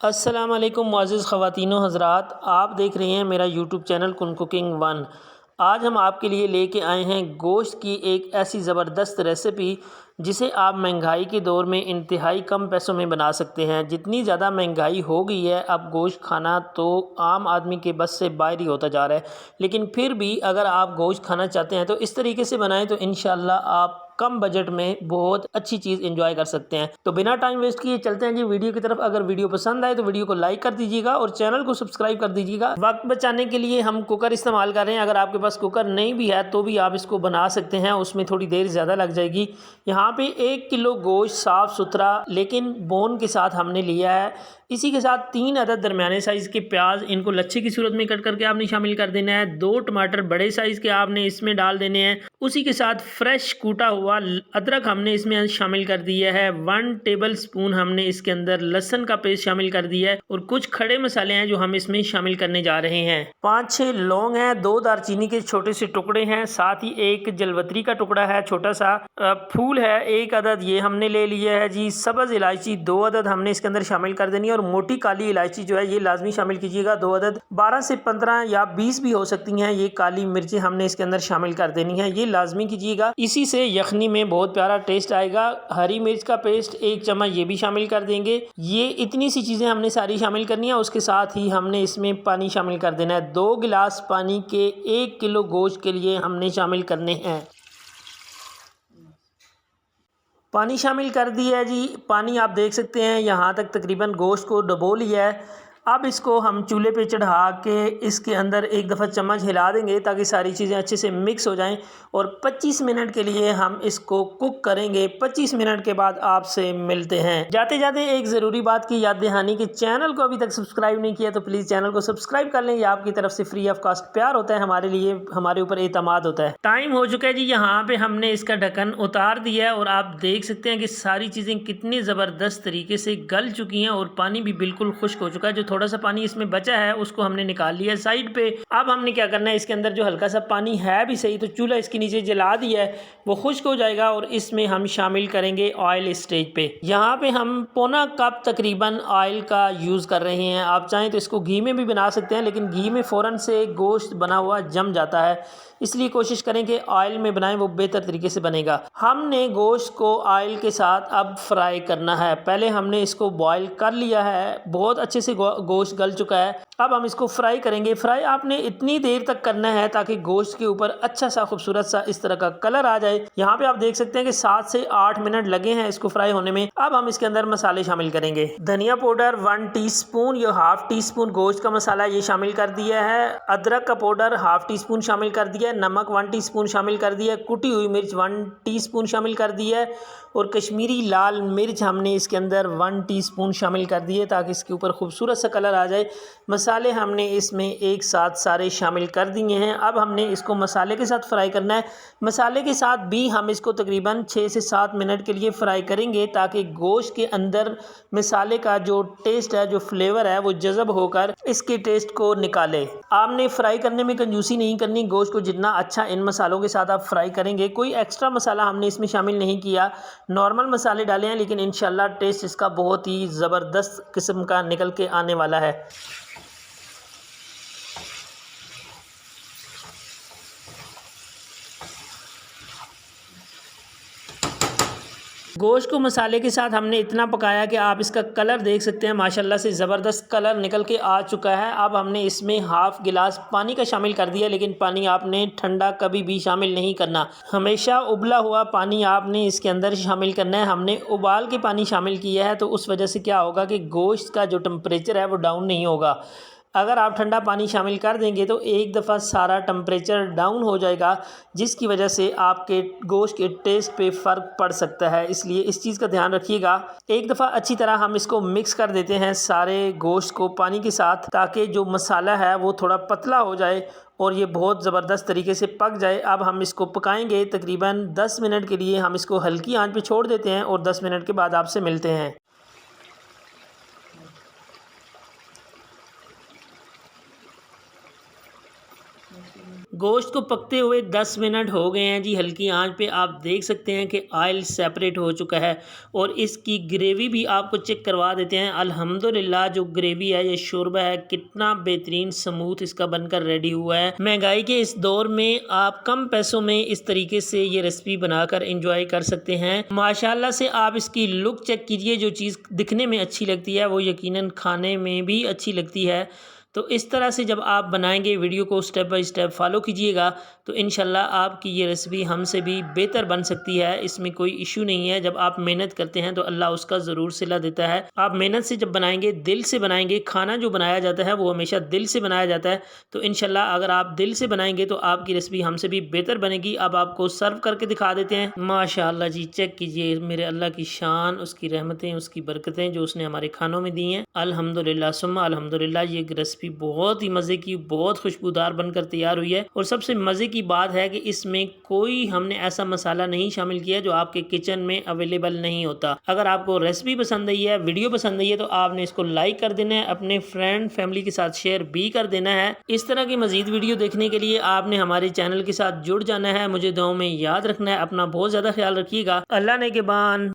अस्सलाम वालेकुम मुअज़्ज़िज़ ख़वातीनो हज़रात, आप देख रहे हैं मेरा यूट्यूब चैनल कुन कुकिंग वन। आज हम आपके लिए लेके आए हैं गोश्त की एक ऐसी ज़बरदस्त रेसिपी जिसे आप महंगाई के दौर में इंतहाई कम पैसों में बना सकते हैं। जितनी ज़्यादा महंगाई हो गई है, अब गोश्त खाना तो आम आदमी के बस से बाहर ही होता जा रहा है। लेकिन फिर भी अगर आप गोश्त खाना चाहते हैं तो इस तरीके से बनाएं तो इंशाल्लाह आप कम बजट में बहुत अच्छी चीज़ एंजॉय कर सकते हैं। तो बिना टाइम वेस्ट किए चलते हैं जी वीडियो की तरफ। अगर वीडियो पसंद आए तो वीडियो को लाइक कर दीजिएगा और चैनल को सब्सक्राइब कर दीजिएगा। वक्त बचाने के लिए हम कुकर इस्तेमाल कर रहे हैं। अगर आपके पास कुकर नहीं भी है तो भी आप इसको बना सकते हैं, उसमें थोड़ी देर ज़्यादा लग जाएगी। यहाँ पे 1 किलो गोश्त साफ़ सुथरा लेकिन बोन के साथ हमने लिया है। इसी के साथ 3 अदद दरमियाने साइज़ के प्याज, इनको लच्छे की सूरत में कट करके आपने शामिल कर देना है। 2 टमाटर बड़े साइज़ के आपने इसमें डाल देने हैं। उसी के साथ फ्रेश कूटा हुआ अदरक हमने इसमें शामिल कर दिया है। 1 टेबल स्पून हमने इसके अंदर लहसुन का पेस्ट शामिल कर दिया है और कुछ खड़े मसाले हैं जो हम इसमें शामिल करने जा रहे हैं। 5-6 लौंग हैं, 2 दारचीनी के छोटे से टुकड़े हैं, साथ ही 1 जलवतरी का टुकड़ा है, छोटा सा फूल है 1 अदद, ये हमने ले लिया है जी। सब्ज़ इलायची 2 अदद हमने इसके अंदर शामिल कर देनी है और मोटी काली इलायची जो है ये लाजमी शामिल कीजिएगा 2 अदद। 12 से 15 या 20 भी हो सकती हैं ये काली मिर्चें हमने इसके अंदर शामिल कर देनी है, ये लाजमी कीजिएगा, इसी से यखनी में बहुत प्यारा टेस्ट आएगा। हरी मिर्च का पेस्ट 1 चम्मच ये भी शामिल कर देंगे। ये इतनी सी चीज़ें हमने सारी शामिल करनी है। उसके साथ ही हमने इसमें पानी शामिल कर देना है। 2 गिलास पानी के 1 किलो गोश्त के लिए हमने शामिल करने हैं। पानी शामिल कर दिया है जी। पानी आप देख सकते हैं यहाँ तक तकरीबन गोश्त को डुबो लिया है। अब इसको हम चूल्हे पे चढ़ा के इसके अंदर एक दफ़ा चम्मच हिला देंगे ताकि सारी चीज़ें अच्छे से मिक्स हो जाएं और 25 मिनट के लिए हम इसको कुक करेंगे। 25 मिनट के बाद आपसे मिलते हैं। जाते जाते एक ज़रूरी बात की याद दहानी कि चैनल को अभी तक सब्सक्राइब नहीं किया तो प्लीज़ चैनल को सब्सक्राइब कर लें। ये आपकी तरफ से फ्री ऑफ कास्ट प्यार होता है, हमारे लिए, हमारे ऊपर एतमाद होता है। टाइम हो चुका है जी, यहाँ पे हमने इसका ढक्कन उतार दिया है और आप देख सकते हैं कि सारी चीज़ें कितनी ज़बरदस्त तरीके से गल चुकी हैं और पानी भी बिल्कुल खुश्क हो चुका है। जो थोड़ा सा पानी इसमें बचा है उसको हमने निकाल लिया साइड पे। अब हमने क्या करना है, इसके अंदर जो हल्का सा पानी है भी सही तो चूल्हा इसके नीचे जला दिया है, वो खुश्क हो जाएगा और इसमें हम शामिल करेंगे ऑयल स्टेज पे। यहाँ पे हम पौना कप तकरीबन ऑयल का यूज़ कर रहे हैं। आप चाहें तो इसको घी में भी बना सकते हैं, लेकिन घी में फ़ौरन से गोश्त बना हुआ जम जाता है, इसलिए कोशिश करें कि ऑयल में बनाएं, वो बेहतर तरीके से बनेगा। हमने गोश्त को ऑयल के साथ अब फ्राई करना है। पहले हमने इसको बॉईल कर लिया है, बहुत अच्छे से गोश्त गल चुका है। अब हम इसको फ्राई करेंगे। फ्राई आपने इतनी देर तक करना है ताकि गोश्त के ऊपर अच्छा सा खूबसूरत सा इस तरह का कलर आ जाए। यहाँ पे आप देख सकते हैं कि 7 से 8 मिनट लगे हैं इसको फ्राई होने में। अब हम इसके अंदर मसाले शामिल करेंगे। धनिया पाउडर 1 टीस्पून, या हाफ टी स्पून गोश्त का मसाला ये शामिल कर दिया है। अदरक का पाउडर हाफ टी स्पून शामिल कर दिया है। नमक 1 टीस्पून शामिल कर दिया है। कुटी हुई मिर्च 1 टीस्पून शामिल कर दिया है और कश्मीरी लाल मिर्च हमने इसके अंदर 1 टीस्पून शामिल कर दिए ताकि इसके ऊपर खूबसूरत सा कलर आ जाए। मसाले हमने इसमें एक साथ सारे शामिल कर दिए हैं। अब हमने इसको मसाले के साथ फ्राई करना है। मसाले के साथ भी हम इसको तकरीबन 6 से 7 मिनट के लिए फ्राई करेंगे ताकि गोश्त के अंदर मसाले का जो टेस्ट है, जो फ्लेवर है, वो जज़ब होकर इसके टेस्ट को निकाले। आपने फ्राई करने में कंजूसी नहीं करनी। गोश्त को जितना अच्छा इन मसालों के साथ आप फ्राई करेंगे, कोई एक्स्ट्रा मसाला हमने इसमें शामिल नहीं किया, नॉर्मल मसाले डाले हैं, लेकिन इंशाल्लाह टेस्ट इसका बहुत ही ज़बरदस्त किस्म का निकल के आने वाला है। गोश्त को मसाले के साथ हमने इतना पकाया कि आप इसका कलर देख सकते हैं, माशाल्लाह से ज़बरदस्त कलर निकल के आ चुका है। अब हमने इसमें हाफ़ गिलास पानी का शामिल कर दिया, लेकिन पानी आपने ठंडा कभी भी शामिल नहीं करना, हमेशा उबला हुआ पानी आपने इसके अंदर शामिल करना है। हमने उबाल के पानी शामिल किया है तो उस वजह से क्या होगा कि गोश्त का जो टेम्परेचर है वो डाउन नहीं होगा। अगर आप ठंडा पानी शामिल कर देंगे तो एक दफ़ा सारा टेम्परेचर डाउन हो जाएगा, जिसकी वजह से आपके गोश्त के टेस्ट पे फ़र्क पड़ सकता है, इसलिए इस चीज़ का ध्यान रखिएगा। एक दफ़ा अच्छी तरह हम इसको मिक्स कर देते हैं सारे गोश्त को पानी के साथ, ताकि जो मसाला है वो थोड़ा पतला हो जाए और ये बहुत ज़बरदस्त तरीके से पक जाए। अब हम इसको पकाएंगे तकरीबन 10 मिनट के लिए। हम इसको हल्की आंच पे छोड़ देते हैं और 10 मिनट के बाद आपसे मिलते हैं। गोश्त को पकते हुए 10 मिनट हो गए हैं जी। हल्की आंच पे आप देख सकते हैं कि ऑयल सेपरेट हो चुका है और इसकी ग्रेवी भी आपको चेक करवा देते हैं। अल्हम्दुलिल्लाह जो ग्रेवी है, ये शोरबा है, कितना बेहतरीन स्मूथ इसका बनकर रेडी हुआ है। महंगाई के इस दौर में आप कम पैसों में इस तरीके से ये रेसिपी बनाकर इंजॉय कर सकते हैं। माशाल्लाह से आप इसकी लुक चेक कीजिए। जो चीज़ दिखने में अच्छी लगती है वो यकीनन खाने में भी अच्छी लगती है। तो इस तरह से जब आप बनाएंगे, वीडियो को स्टेप बाय स्टेप फॉलो कीजिएगा तो इंशाल्लाह आपकी ये रेसिपी हमसे भी बेहतर बन सकती है। इसमें कोई इशू नहीं है। जब आप मेहनत करते हैं तो अल्लाह उसका ज़रूर सिला देता है। आप मेहनत से जब बनाएंगे, दिल से बनाएंगे, खाना जो बनाया जाता है वो हमेशा दिल से बनाया जाता है। तो इंशाल्लाह अगर आप दिल से बनाएंगे तो आपकी रेसिपी हमसे भी बेहतर बनेगी। अब आपको सर्व करके दिखा देते हैं। माशाल्लाह जी, चेक कीजिए मेरे अल्लाह की शान, उसकी रहमतें, उसकी बरकतें जो उसने हमारे खानों में दी हैं। अल्हम्दुलिल्लाह सुम्मा अल्हम्दुलिल्लाह। ये रेसिपी बहुत ही मज़े की, बहुत खुशबूदार बनकर तैयार हुई है। और सबसे मज़े की बात है कि इसमें कोई हमने ऐसा मसाला नहीं शामिल किया जो आपके किचन में अवेलेबल नहीं होता। अगर आपको रेसिपी पसंद आई है, वीडियो पसंद आई है तो आपने इसको लाइक कर देना है, अपने फ्रेंड फैमिली के साथ शेयर भी कर देना है। इस तरह की मज़ीद वीडियो देखने के लिए आपने हमारे चैनल के साथ जुड़ जाना है। मुझे दुआओं में याद रखना है। अपना बहुत ज़्यादा ख्याल रखिएगा। अल्लाह ने के बान।